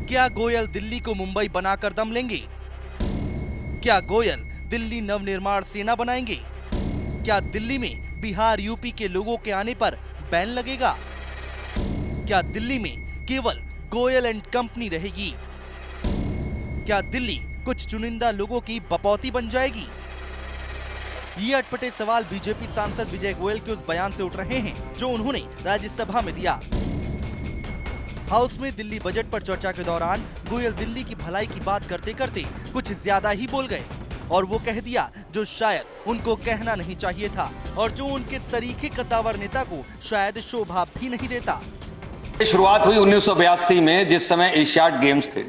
क्या गोयल दिल्ली को मुंबई बनाकर दम लेंगे? क्या गोयल दिल्ली नवनिर्माण सेना बनाएंगे? क्या दिल्ली में बिहार यूपी के लोगों के आने पर बैन लगेगा? क्या दिल्ली में केवल गोयल एंड कंपनी रहेगी? क्या दिल्ली कुछ चुनिंदा लोगों की बपौती बन जाएगी? ये अटपटे सवाल बीजेपी सांसद विजय गोयल के उस बयान से उठ रहे हैं जो उन्होंने राज्यसभा में दिया। हाउस में दिल्ली बजट पर चर्चा के दौरान गोयल दिल्ली की भलाई की बात करते करते कुछ ज्यादा ही बोल गए और वो कह दिया जो शायद उनको कहना नहीं चाहिए था और जो उनके सरीखे कद्दावर नेता को शायद शोभा भी नहीं देता। शुरुआत हुई 1982 में, जिस समय एशियाड गेम्स थे।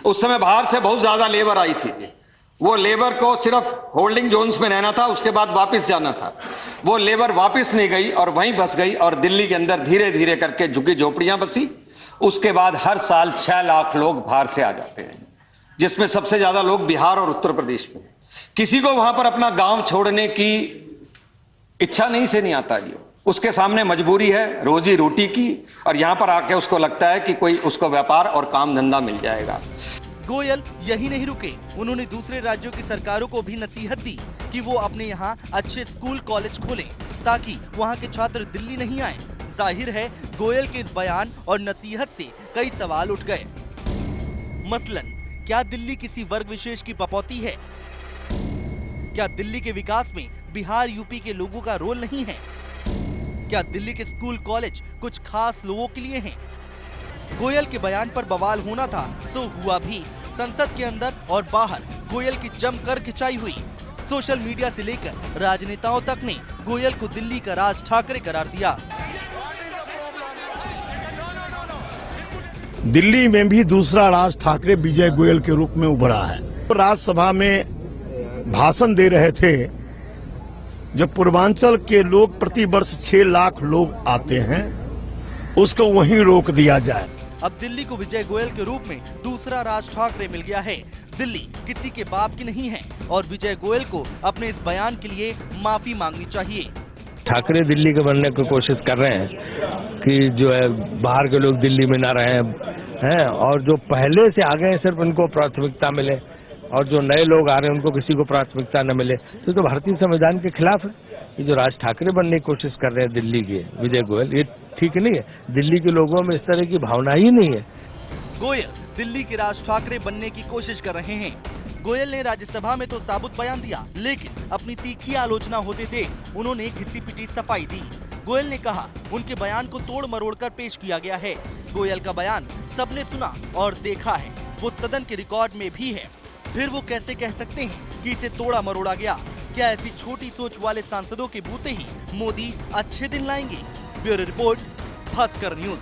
उस समय बाहर से बहुत ज्यादा लेबर आई थी। वो लेबर को सिर्फ होल्डिंग जोन्स में रहना था, उसके बाद वापस जाना था। वो लेबर वापस नहीं गई और वहीं बस गई और दिल्ली के अंदर धीरे धीरे करके झुग्गी झोपड़ियां बसी। उसके बाद हर साल 6 लाख लोग बाहर से आ जाते हैं, जिसमें सबसे ज्यादा लोग बिहार और उत्तर प्रदेश में। किसी को वहां पर अपना गांव छोड़ने की इच्छा नहीं आता जी। उसके सामने मजबूरी है रोजी रोटी की, और यहां पर आके उसको लगता है कि कोई उसको व्यापार और काम धंधा मिल जाएगा। गोयल यही नहीं रुके, उन्होंने दूसरे राज्यों की सरकारों को भी नसीहत दी कि वो अपने यहाँ अच्छे स्कूल कॉलेज खोलें ताकि वहाँ के छात्र दिल्ली नहीं आए। जाहिर है गोयल के इस बयान और नसीहत से कई सवाल उठ गए। मसलन, क्या दिल्ली किसी वर्ग विशेष की बपौती है? क्या दिल्ली के विकास में बिहार यूपी के लोगों का रोल नहीं है? क्या दिल्ली के स्कूल कॉलेज कुछ खास लोगों के लिए हैं? गोयल के बयान पर बवाल होना था सो हुआ भी। संसद के अंदर और बाहर गोयल की जमकर खिंचाई हुई। सोशल मीडिया से लेकर राजनेताओं तक ने गोयल को दिल्ली का राज ठाकरे करार दिया। दिल्ली में भी दूसरा राज ठाकरे विजय गोयल के रूप में उभरा है। राज्यसभा में भाषण दे रहे थे, जब पूर्वांचल के लोग प्रति वर्ष 6 लाख लोग आते हैं, उसको वहीं रोक दिया जाए। अब दिल्ली को विजय गोयल के रूप में दूसरा राज ठाकरे मिल गया है। दिल्ली किसी के बाप की नहीं है और विजय गोयल को अपने इस बयान के लिए माफी मांगनी चाहिए। ठाकरे दिल्ली के बनने की कोशिश कर रहे हैं कि जो है बाहर के लोग दिल्ली में ना रहे हैं, और जो पहले से आ गए हैं सिर्फ उनको प्राथमिकता मिले और जो नए लोग आ रहे हैं उनको किसी को प्राथमिकता न मिले, तो भारतीय संविधान के खिलाफ है। ये जो राज ठाकरे बनने की कोशिश कर रहे हैं दिल्ली के विजय गोयल, ये ठीक नहीं है। दिल्ली के लोगों में इस तरह की भावना ही नहीं है। गोयल दिल्ली के राज ठाकरे बनने की कोशिश कर रहे हैं। गोयल ने राज्यसभा में तो साबुत बयान दिया, लेकिन अपनी तीखी आलोचना होते देख उन्होंने घिसी पिटी सफाई दी। गोयल ने कहा उनके बयान को तोड़ मरोड़ कर पेश किया गया है। गोयल का बयान सबने सुना और देखा है, वो सदन के रिकॉर्ड में भी है। फिर वो कैसे कह सकते हैं कि इसे तोड़ा मरोड़ा गया? क्या ऐसी छोटी सोच वाले सांसदों के बूते ही मोदी अच्छे दिन लाएंगे? Bureau report, Bhaskar news.